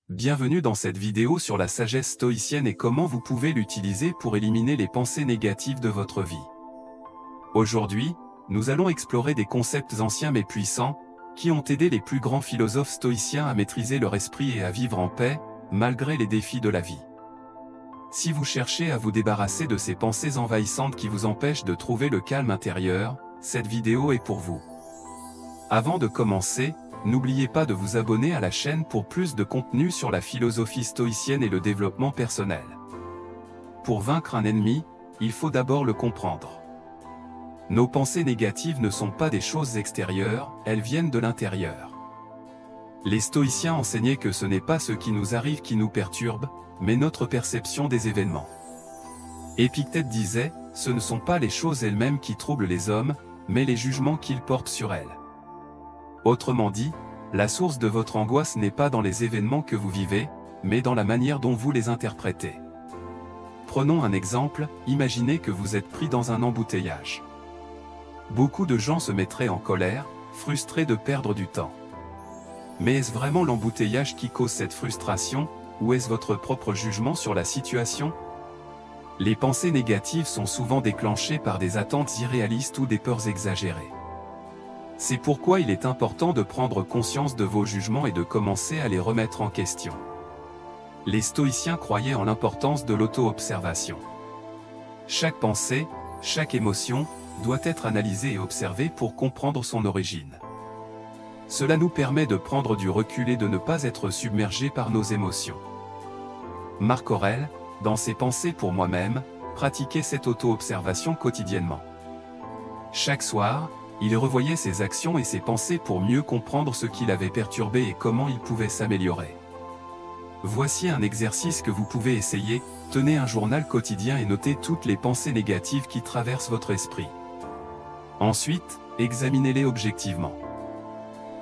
Bienvenue dans cette vidéo sur la sagesse stoïcienne et comment vous pouvez l'utiliser pour éliminer les pensées négatives de votre vie. Aujourd'hui, nous allons explorer des concepts anciens mais puissants, qui ont aidé les plus grands philosophes stoïciens à maîtriser leur esprit et à vivre en paix, malgré les défis de la vie. Si vous cherchez à vous débarrasser de ces pensées envahissantes qui vous empêchent de trouver le calme intérieur, cette vidéo est pour vous. Avant de commencer, n'oubliez pas de vous abonner à la chaîne pour plus de contenu sur la philosophie stoïcienne et le développement personnel. Pour vaincre un ennemi, il faut d'abord le comprendre. Nos pensées négatives ne sont pas des choses extérieures, elles viennent de l'intérieur. Les stoïciens enseignaient que ce n'est pas ce qui nous arrive qui nous perturbe, mais notre perception des événements. Épictète disait, ce ne sont pas les choses elles-mêmes qui troublent les hommes, mais les jugements qu'ils portent sur elles. Autrement dit, la source de votre angoisse n'est pas dans les événements que vous vivez, mais dans la manière dont vous les interprétez. Prenons un exemple, imaginez que vous êtes pris dans un embouteillage. Beaucoup de gens se mettraient en colère, frustrés de perdre du temps. Mais est-ce vraiment l'embouteillage qui cause cette frustration, ou est-ce votre propre jugement sur la situation? Les pensées négatives sont souvent déclenchées par des attentes irréalistes ou des peurs exagérées. C'est pourquoi il est important de prendre conscience de vos jugements et de commencer à les remettre en question. Les stoïciens croyaient en l'importance de l'auto-observation. Chaque pensée, chaque émotion, doit être analysée et observée pour comprendre son origine. Cela nous permet de prendre du recul et de ne pas être submergé par nos émotions. Marc Aurèle, dans ses Pensées pour moi-même, pratiquait cette auto-observation quotidiennement. Chaque soir, il revoyait ses actions et ses pensées pour mieux comprendre ce qui l'avait perturbé et comment il pouvait s'améliorer. Voici un exercice que vous pouvez essayer, tenez un journal quotidien et notez toutes les pensées négatives qui traversent votre esprit. Ensuite, examinez-les objectivement.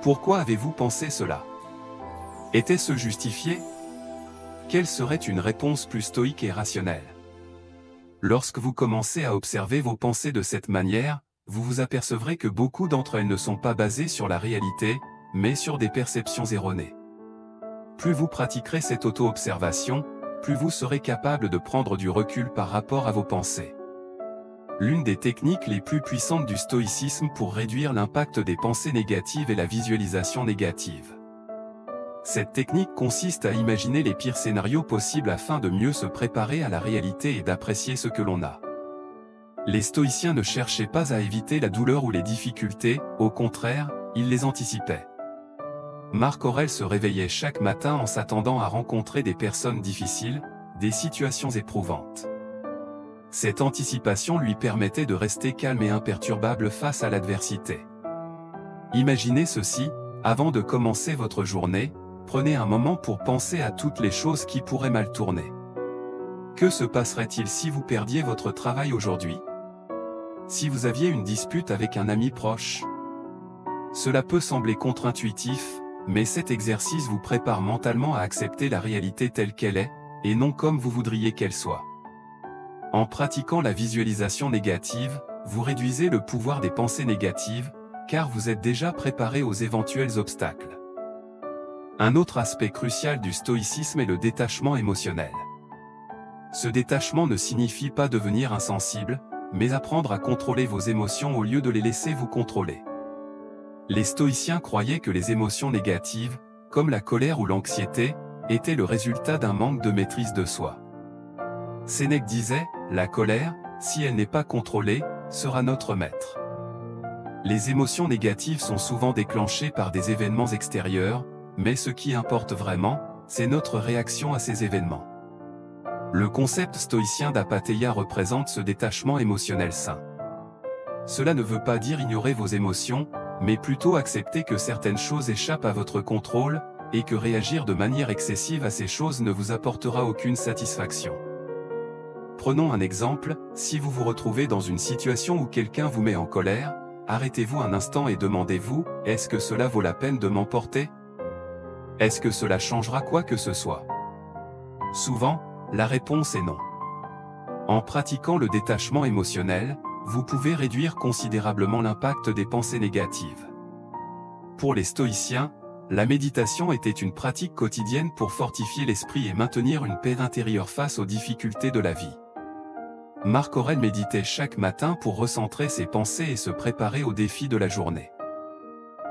Pourquoi avez-vous pensé cela? Était-ce justifié? Quelle serait une réponse plus stoïque et rationnelle? Lorsque vous commencez à observer vos pensées de cette manière, vous vous apercevrez que beaucoup d'entre elles ne sont pas basées sur la réalité, mais sur des perceptions erronées. Plus vous pratiquerez cette auto-observation, plus vous serez capable de prendre du recul par rapport à vos pensées. L'une des techniques les plus puissantes du stoïcisme pour réduire l'impact des pensées négatives est la visualisation négative. Cette technique consiste à imaginer les pires scénarios possibles afin de mieux se préparer à la réalité et d'apprécier ce que l'on a. Les stoïciens ne cherchaient pas à éviter la douleur ou les difficultés, au contraire, ils les anticipaient. Marc Aurèle se réveillait chaque matin en s'attendant à rencontrer des personnes difficiles, des situations éprouvantes. Cette anticipation lui permettait de rester calme et imperturbable face à l'adversité. Imaginez ceci, avant de commencer votre journée, prenez un moment pour penser à toutes les choses qui pourraient mal tourner. Que se passerait-il si vous perdiez votre travail aujourd'hui? Si vous aviez une dispute avec un ami proche? Cela peut sembler contre-intuitif, mais cet exercice vous prépare mentalement à accepter la réalité telle qu'elle est, et non comme vous voudriez qu'elle soit. En pratiquant la visualisation négative, vous réduisez le pouvoir des pensées négatives, car vous êtes déjà préparé aux éventuels obstacles. Un autre aspect crucial du stoïcisme est le détachement émotionnel. Ce détachement ne signifie pas devenir insensible, mais apprendre à contrôler vos émotions au lieu de les laisser vous contrôler. Les stoïciens croyaient que les émotions négatives, comme la colère ou l'anxiété, étaient le résultat d'un manque de maîtrise de soi. Sénèque disait, la colère, si elle n'est pas contrôlée, sera notre maître. Les émotions négatives sont souvent déclenchées par des événements extérieurs, mais ce qui importe vraiment, c'est notre réaction à ces événements. Le concept stoïcien d'apatheia représente ce détachement émotionnel sain. Cela ne veut pas dire ignorer vos émotions, mais plutôt accepter que certaines choses échappent à votre contrôle, et que réagir de manière excessive à ces choses ne vous apportera aucune satisfaction. Prenons un exemple, si vous vous retrouvez dans une situation où quelqu'un vous met en colère, arrêtez-vous un instant et demandez-vous, est-ce que cela vaut la peine de m'emporter? Est-ce que cela changera quoi que ce soit? Souvent, la réponse est non. En pratiquant le détachement émotionnel, vous pouvez réduire considérablement l'impact des pensées négatives. Pour les stoïciens, La méditation était une pratique quotidienne pour fortifier l'esprit et maintenir une paix intérieure face aux difficultés de la vie. Marc Aurèle méditait chaque matin pour recentrer ses pensées et se préparer aux défis de la journée.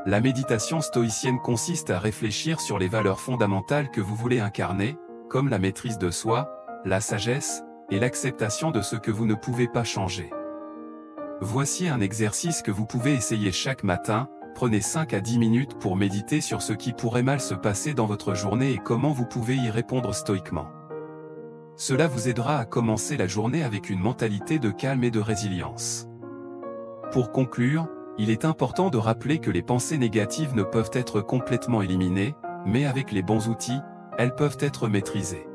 La méditation stoïcienne consiste à réfléchir sur les valeurs fondamentales que vous voulez incarner, comme la maîtrise de soi, la sagesse, et l'acceptation de ce que vous ne pouvez pas changer. Voici un exercice que vous pouvez essayer chaque matin. Prenez 5 à 10 minutes pour méditer sur ce qui pourrait mal se passer dans votre journée et comment vous pouvez y répondre stoïquement. Cela vous aidera à commencer la journée avec une mentalité de calme et de résilience. Pour conclure, il est important de rappeler que les pensées négatives ne peuvent être complètement éliminées, mais avec les bons outils, elles peuvent être maîtrisées.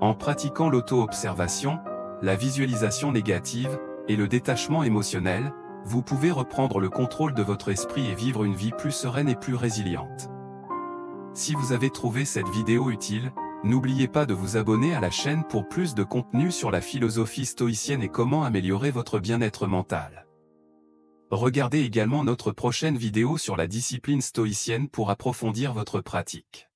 En pratiquant l'auto-observation, la visualisation négative et le détachement émotionnel, vous pouvez reprendre le contrôle de votre esprit et vivre une vie plus sereine et plus résiliente. Si vous avez trouvé cette vidéo utile, n'oubliez pas de vous abonner à la chaîne pour plus de contenu sur la philosophie stoïcienne et comment améliorer votre bien-être mental. Regardez également notre prochaine vidéo sur la discipline stoïcienne pour approfondir votre pratique.